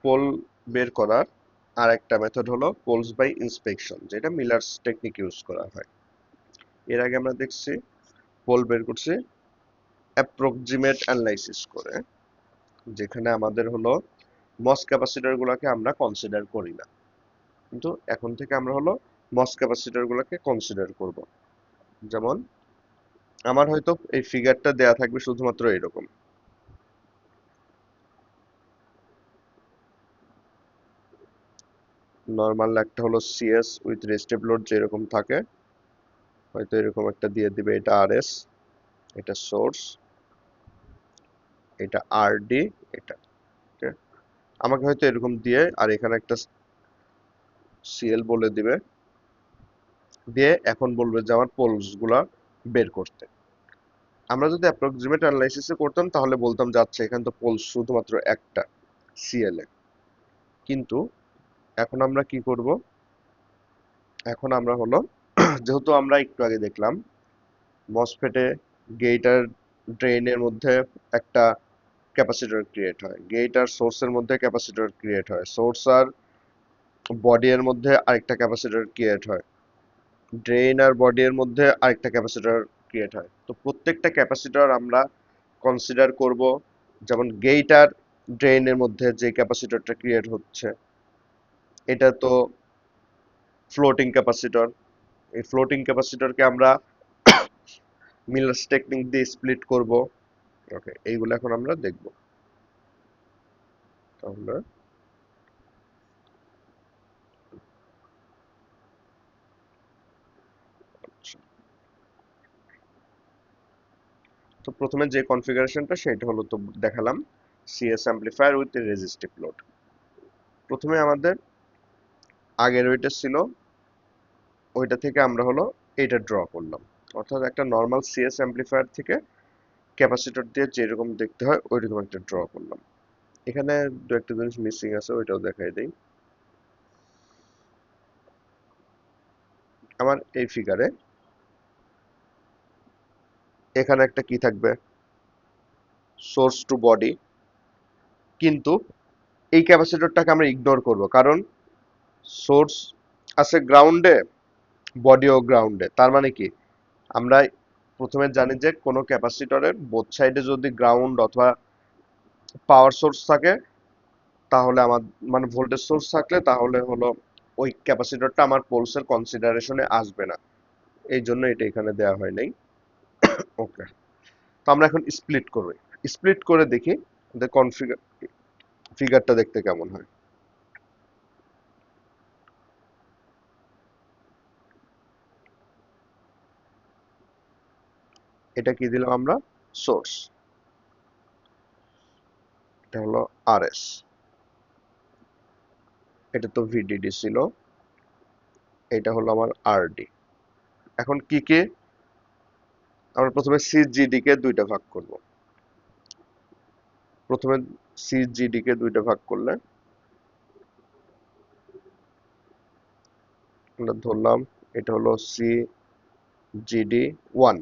Pole বের করার আর একটা মেথড হলো পোলস বাই ইন্সপেকশন, যেটা মিলার্স টেকনিক ইউজ করা হয়। এর আগে আমরা দেখছি পোল বের করছি অ্যাপ্রক্সিমেট অ্যানালাইসিস করে, যেখানে আমাদের হলো মস ক্যাপাসিটর গুলাকে আমরা কনসিডার করি না, কিন্তু এখন থেকে আমরা হলো মস ক্যাপাসিটর গুলাকে কনসিডার করব। যেমন আমার হয়তো এই ফিগারটা দেয়া থাকবে শুধুমাত্র এরকম, নর্মাল একটা হলো সিএস উইথ রেস্টিভ লোড যেরকম থাকে, হয়তো এরকম একটা দিয়ে দিবে, এটা আরএস, এটা সোর্স, এটা আরডি, এটা okay? আমাকে হয়তো এরকম দিয়ে আর এখানে একটা সিএল বলে দিবে, দিয়ে এখন বলবে যে আমার পোলস গুলা বের করতে। আমরা যদি অ্যাপ্রক্সিমেট অ্যানালাইসিসে করতাম তাহলে বলতাম যে আচ্ছা এখানে তো পোলস শুধুমাত্র একটা সিএল এ, কিন্তু এখন আমরা কি করব, এখন আমরা হলো যেহেতু আমরা একটু আগে দেখলাম মসফেটে গেট আর ড্রেনের মধ্যে একটা ক্যাপাসিটর ক্রিয়েট হয়, গেট আর সোর্সের মধ্যে ক্যাপাসিটর ক্রিয়েট হয়, সোর্স আর বডি এর মধ্যে আরেকটা ক্যাপাসিটর ক্রিয়েট হয়, ড্রেন আর বডি এর মধ্যে আরেকটা ক্যাপাসিটর ক্রিয়েট হয়। তো প্রত্যেকটা ক্যাপাসিটর আমরা কনসিডার করব, যেমন গেট আর ড্রেনের মধ্যে যে ক্যাপাসিটরটা ক্রিয়েট হচ্ছে এটা তো ফ্লোটিং ক্যাপাসিটর, এই ফ্লোটিং ক্যাপাসিটরকে আমরা মিলার্স টেকনিক দিয়ে স্প্লিট করব। ওকে, এইগুলো এখন আমরা দেখব। তাহলে আচ্ছা, তো প্রথমে যে কনফিগারেশনটা সেটা হলো তো দেখালাম CS amplifier with resistive load. প্রথমে আমাদের আগের ওইটা ছিল, ওইটা থেকে আমরা হলো এটা ড্র করলাম, অর্থাৎ একটা নর্মাল সিএস অ্যাম্পলিফায়ার থেকে ক্যাপাসিটর দিয়ে যেরকম দেখতে হয় ওইরকম একটা ড্র করলাম। এখানে দু একটা জিনিস মিসিং আছে, ওইটাও দেখাই দেই। আমার এই ফিগারে এখানে একটা কি থাকবে, সোর্স টু বডি, কিন্তু এই ক্যাপাসিটরটাকে আমরা ইগনোর করব, কারণ সোর্স আছে গ্রাউন্ডে, বডিও গ্রাউন্ডে। তার মানে কি, আমরা প্রথমে জানি যে কোনো ক্যাপাসিটরের বোথ সাইডে যদি গ্রাউন্ড অথবা পাওয়ার সোর্স থাকে, তাহলে আমার মানে ভোল্টেজ সোর্স থাকলে তাহলে হলো ওই ক্যাপাসিটরটা আমার পোলসের কনসিডারেশনে আসবে না, এই জন্য এটা এখানে দেওয়া হয় নাই। ওকে, তো আমরা এখন স্প্লিট করব, স্প্লিট করে দেখি কনফিগার ফিগারটা দেখতে কেমন হয়। এটা কি দিলাম আমরা, সোর্স, এটা হলো আরএস, এটা তো ভিডিডি ছিল, এটা হলো আমার আরডি। এখন কি কি, আমরা প্রথমে সিজিডি কে দুইটা ভাগ করব। প্রথমে সিজিডি কে দুইটা ভাগ করলে আমরা ধরলাম এটা হলো সিজিডি ওয়ান।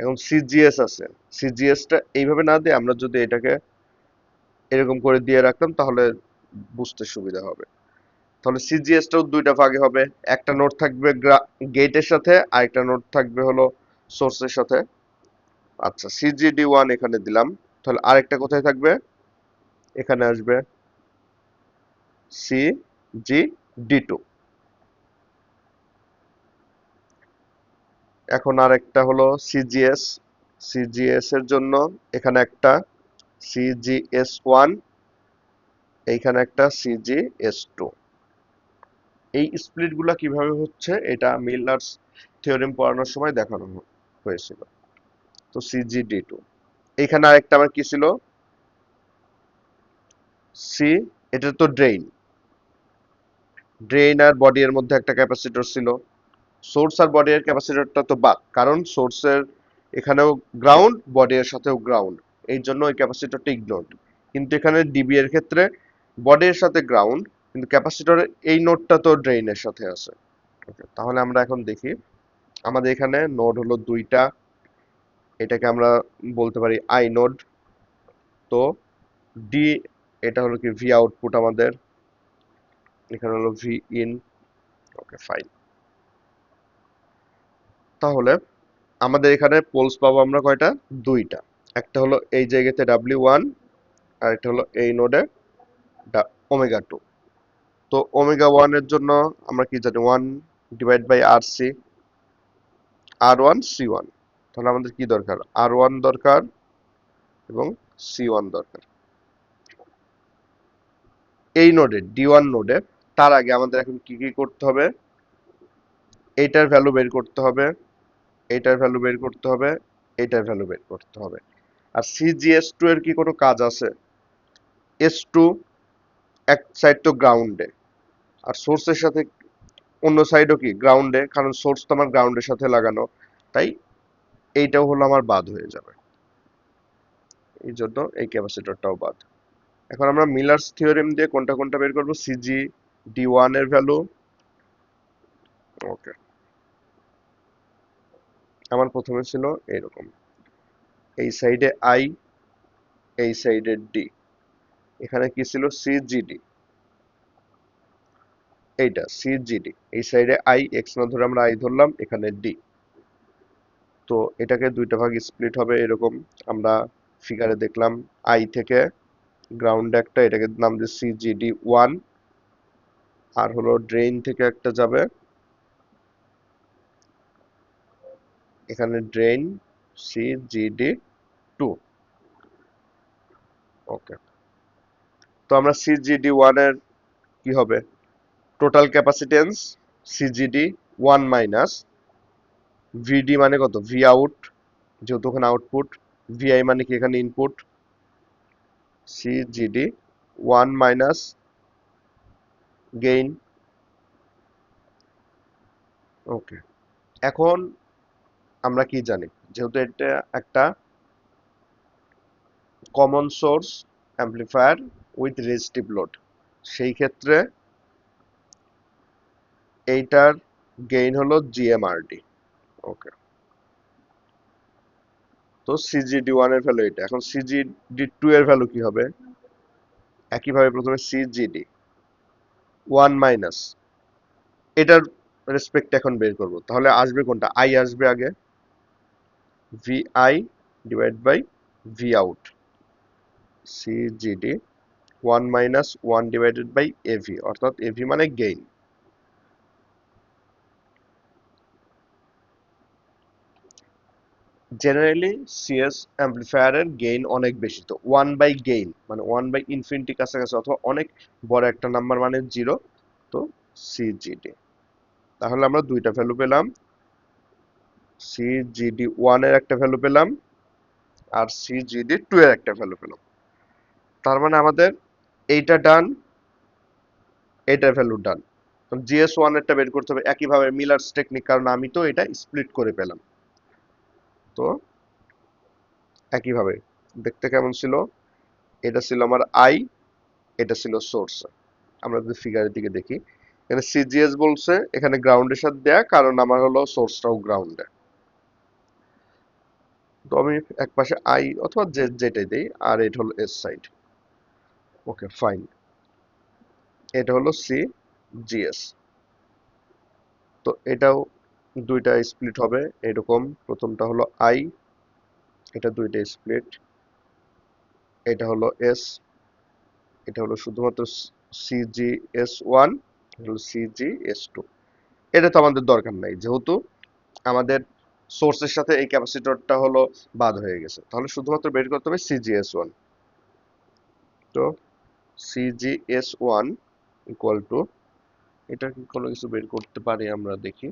এখন সিজিএস আছে, সিজিএস টা এইভাবে না দিয়ে আমরা যদি এটাকে এরকম করে দিয়ে রাখতাম তাহলে বুঝতে সুবিধা হবে। তাহলে সিজিএস টাও দুইটা ভাগে হবে, একটা নোড থাকবে গেটের সাথে আর একটা নোড থাকবে হলো সোর্সের সাথে। আচ্ছা, সিজিডি ওয়ান এখানে দিলাম, তাহলে আরেকটা কোথায় থাকবে, এখানে আসবে সিজিডি টু। এখন আরেকটা হলো সিজিএস, সিজিএস এর জন্য এখানে একটা সিজিএস ওয়ান, এইখানে একটা সিজিএস টু। এই স্প্লিট গুলা কিভাবে হচ্ছে এটা মিলার্স থিওরেম পড়ানোর সময় দেখানো হয়েছিল। তো সিজিডি টু, এখানে আরেকটা আবার কি ছিল, সি, এটা তো ড্রেইন, ড্রেইন আর বডি এর মধ্যে একটা ক্যাপাসিটর ছিল। সোর্স আর বডি এর ক্যাপাসিটরটা তো বাদ, কারণ সোর্সের এখানেও গ্রাউন্ড, বডি এর সাথেও গ্রাউন্ড, এই জন্য ওই ক্যাপাসিটরটা ইগনোরড। কিন্তু এখানে ডিবি এর ক্ষেত্রে বডি এর সাথে গ্রাউন্ড, কিন্তু ক্যাপাসিটরের এই নোডটা তো ড্রেইনের সাথে আছে। Okay, তাহলে আমরা এখন দেখি, আমাদের এখানে নোড হলো দুইটা, এটাকে আমরা বলতে পারি আই নোড। তো ডি এটা হলো কি ভি আউটপুট আমাদের, এখানে হলো ভি ইন। Okay fine. তাহলে আমাদের এখানে পোলস পাবো আমরা কয়টা? দুইটা। একটা হলো এই জায়গাতে W1, আর একটা হলো এই নোডে ওমেগা টু। তো ওমেগা ওয়ান এর জন্য আমরা কি জানি, 1/RC, R1 C1। তাহলে আমাদের কি দরকার? R1 দরকার এবং C1 দরকার। এই নোডে D1 নোডে তার আগে আমাদের এখন কি কি করতে হবে? এইটার ভ্যালু বের করতে হবে, এইটার ভ্যালু বের করতে হবে, এইটার ভ্যালু বের করতে হবে। আর CGS2 এর কি কোনো কাজ আছে? S2 এক সাইড তো গ্রাউন্ডে, আর সোর্সের সাথে অন্য সাইডও কি গ্রাউন্ডে, কারণ সোর্স তো আমার গ্রাউন্ডের সাথে লাগানো, তাই এইটাও হলো আমার বাদ হয়ে যাবে, এই জন্য এই ক্যাপাসিটরটাও বাদ। এখন আমরা মিলার্স থিওরেম দিয়ে কোনটা কোনটা বের করবো? CGD1 এর ভ্যালু। ওকে, আমার প্রথমে ছিল এরকম, এই সাইডে I, এই সাইডে D। এখানে কি ছিল? CGD, এইটা CGD। এই সাইডে I, এক্স না ধরে আমরা I ধরলাম, এখানে D। তো এটাকে দুইটা ভাগ স্প্লিট হবে এরকম, আমরা ফিগারে দেখলাম। I থেকে গ্রাউন্ড একটা, এটাকে নাম দিয়ে CGD1। আর হলো ড্রেইন থেকে একটা যাবে, এখানে ড্রেইন CGD2। ওকে, তো আমরা CGD1 এর কি হবে? Total capacitance CGD1 minus VD মানে কত? ভি আউট, যেহেতু ওখানে আউটপুট। VI মানে কি? এখানে ইনপুট। CGD1 minus gain. ওকে, এখন আমরা কি জানি, যেহেতু এটা একটা common source amplifier with resistive load, সেই ক্ষেত্রে এইটার গেইন হলো GMRD। ওকে, তো CGD1 এর ভ্যালু এটা। এখন CGD2 এর ভ্যালু কি হবে? একইভাবে প্রথমে CGD1 মাইনাস এটার রেসপেক্ট এখন বের করব, তাহলে আসবে কোনটা? I আসবে আগে, VI divide by V out. CGD1 minus 1 divided by AV, অর্থাৎ AV মানে গেইন। জেনারেলি সিএস অ্যাম্পলিফায়ারের গেইন অনেক বেশি, তো 1/গেইন মানে 1/ইনফিনিটি কাছাকাছি অথবা অনেক বড় একটা নাম্বার মানে 0। তো CGD, তাহলে আমরা দুইটা ভ্যালু পেলাম, CGD1 এর একটা ভ্যালু পেলাম আর CGD2 এর একটা ভ্যালু পেলাম। তার মানে আমাদের এইটা ডান, এইটার ভ্যালু ডান। GS1 এরটা বের করতে হবে একইভাবে মিলার্স টেকনিক, কারণ আমি তো এটা স্প্লিট করে পেলাম। তো একইভাবে দেখতে কেমন ছিল? এটা ছিল আমার I, এটা ছিল সোর্স। আমরা যদি ফিগারের দিকে দেখি, এখানে CGS বলছে, এখানে গ্রাউন্ডের সাথে দেয়া, কারণ আমার হলো সোর্সটাও গ্রাউন্ডে। তো আমি এক পাশে I অথবা যেটাই দেই, আর এটা হলো এস সাইড। ওকে ফাইন, এটা হলো CGS। তো এটাও দুইটা স্প্লিট হবে এরকম, প্রথমটা হলো I, এটা দুইটা স্প্লিট, এটা হলো S, এটা হলো শুধুমাত্র CGS1, এটা হলো CGS2। এটা তো আমাদের দরকার নাই, যেহেতু আমাদের সোর্সের সাথে এই ক্যাপাসিটরটা হলো বাদ হয়ে গেছে, তাহলে শুধুমাত্র বের করতে হবে CGS1। তো CGS1 ইকুয়াল টু, এটা কি কোনো কিছু বের করতে পারি আমরা? দেখি,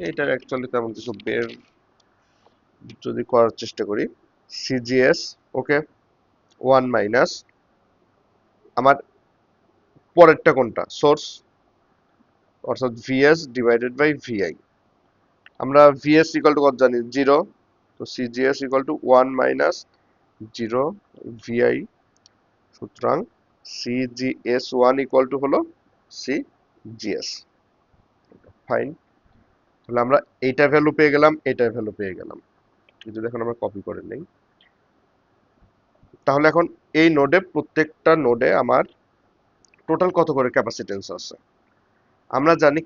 এটার অ্যাকচুয়ালি তেমন কিছু বের যদি করার চেষ্টা করি, CGS ওকে 1 মাইনাস আমার পরেরটা কোনটা? সোর্স, অর্থাৎ VS ডিভাইডেড বাই VI। আমরা VS ইকুয়াল টু কত জানি? 0। তো CGS equal to 1 minus 0 VI। সুতরাং CGS1 ইকুয়াল টু হলো CGS। ফাইন, তাহলে আমরা এইটা ভ্যালু পেয়ে গেলাম, এটার ভ্যালু পেয়ে গেলাম। যদি এখন আমরা কপি করে নেই, তাহলে এখন এই নোডে, প্রত্যেকটা নোডে আমার টোটাল কত করে ক্যাপাসিটেন্স আছে। আমরা জানি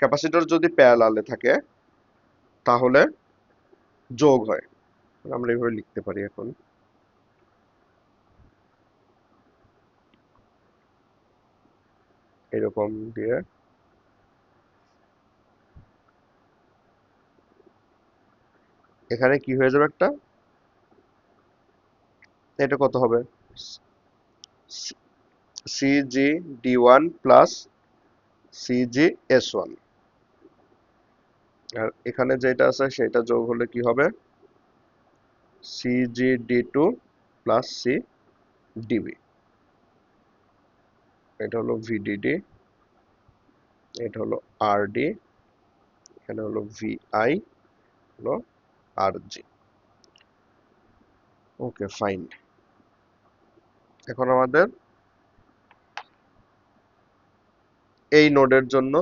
ক্যাপাসিটর যদি প্যারালালে থাকে তাহলে যোগ হয়। আমরা এইভাবে লিখতে পারি এখন, এরকম দিয়ে এখানে কি হয়ে যাবে একটা, এটা কত হবে, সিজি ডি1 প্লাস সিজি এস1, আর এখানে যেটা আছে সেটা যোগ হলে কি হবে, সিজি ডি2 প্লাস সি ডিবি। এটা হলো ভিডিডি, এটা হলো আরডি, এখানে হলো ভিআই, হলো আরজি। Okay fine. এখন আমাদের এই নোডের জন্য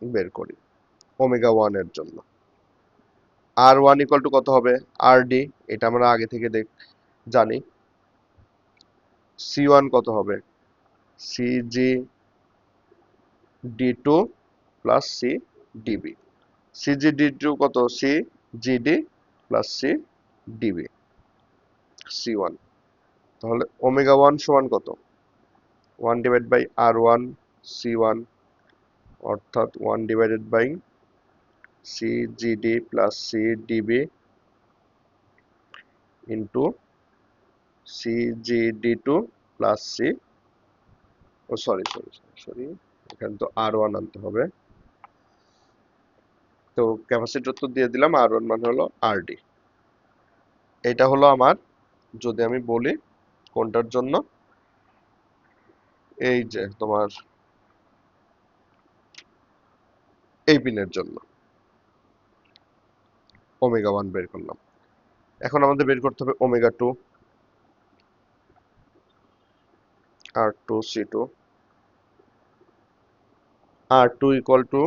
বের করি, ওমেগা ওয়ান এর জন্য আর ওয়ান ইকুয়াল টু কত হবে, আর ডি, এটা আমরা আগে থেকে জানি। সি ওয়ান কত হবে, CG D two plus C DB. CG D two কত, C GD plus C DB, C one. তাহলে ওমেগা ওয়ান সমান কত, ওয়ান ডিভাইড বাই আর ওয়ান সি ওয়ান, অর্থাৎ one divided by C GD plus C DB into C G D two plus C, ও sorry sorry sorry, এখানে তো আর one আনতে হবে। তো ক্যাপাসিটর তো দিয়ে দিলাম, আর ওয়ান মানে হলো আর ডি। এটা হলো আমার, যদি আমি বলি কোনটার জন্য, এই যে তোমার এই পিনের জন্য ওমেগা ওয়ান বের করলাম। এখন আমাদের বের করতে হবে omega two, R two C two, R two equal to,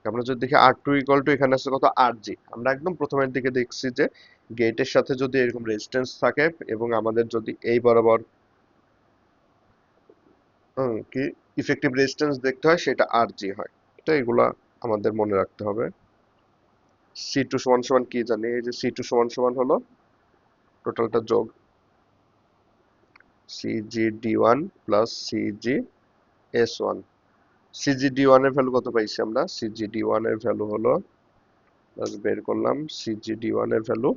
আমরা যদি দেখি আর টু ইকুয়াল টু এখানে আছে কত, আর জি। আমরা একদম প্রথমের দিকে দেখছি যে গেটের সাথে যদি এরকম রেজিস্ট্যান্স থাকে এবং আমাদের যদি এই বরাবর কি ইফেক্টিভ রেজিস্ট্যান্স দেখতে হয়, সেটা আর জি হয়। তো এগুলা আমাদের মনে রাখতে হবে। সি টু সমান সমান কি জানি, এই যে সি টু সমান সমান হলো টোটালটা যোগ CG D one plus CG S one. CG D one এর ভ্যালু কত পাইছি আমরা, সিজি ডি ওয়ান এর ভ্যালু হলো, বের করলাম সিজি ডি ওয়ান এর ভ্যালু,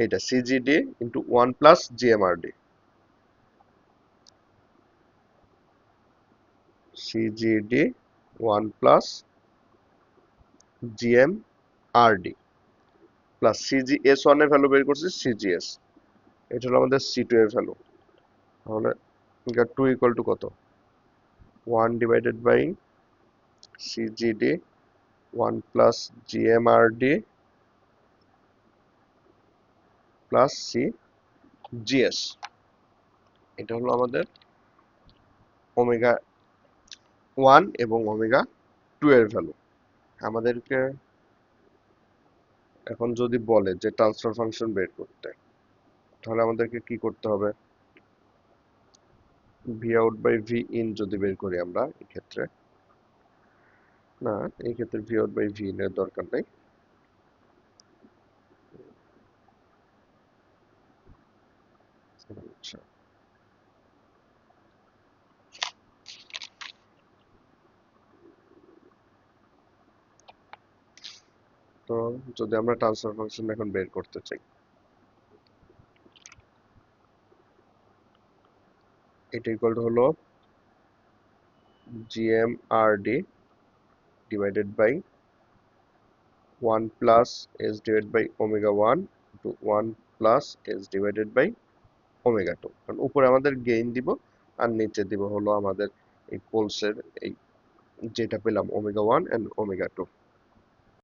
এইটা CGD into one plus GMRD, CGD one plus GMRD plus CGS one এর ভ্যালু বের করছি সিজিএস, এটা হলো আমাদের সি টু এর ভ্যালু। তাহলে টু ইকুয়াল টু কত, one divided by CGD one plus GMRD plus C GS. এটা হলো আমাদের ওমেগা ওয়ান এবং ওমেগা টু এর ভ্যালু। আমাদেরকে এখন যদি বলে যে ট্রান্সফার ফাংশন বের করতে, তাহলে আমাদেরকে কি করতে হবে, V out by V in যদি বের করি আমরা, এক্ষেত্রে না, এই ক্ষেত্রে V out by V in এর দরকার নেই। আচ্ছা, তো যদি আমরা ট্রান্সফার ফাংশন এখন বের করতে চাই, এটা ইকুয়াল টু হলো GMRD divided by one plus S divide by omega one two one plus S divided by omega two. কারণ উপরে আমাদের গেইন দিব আর নিচে দিব হলো আমাদের এই পোলসের এই যেটা পেলাম omega one and omega two.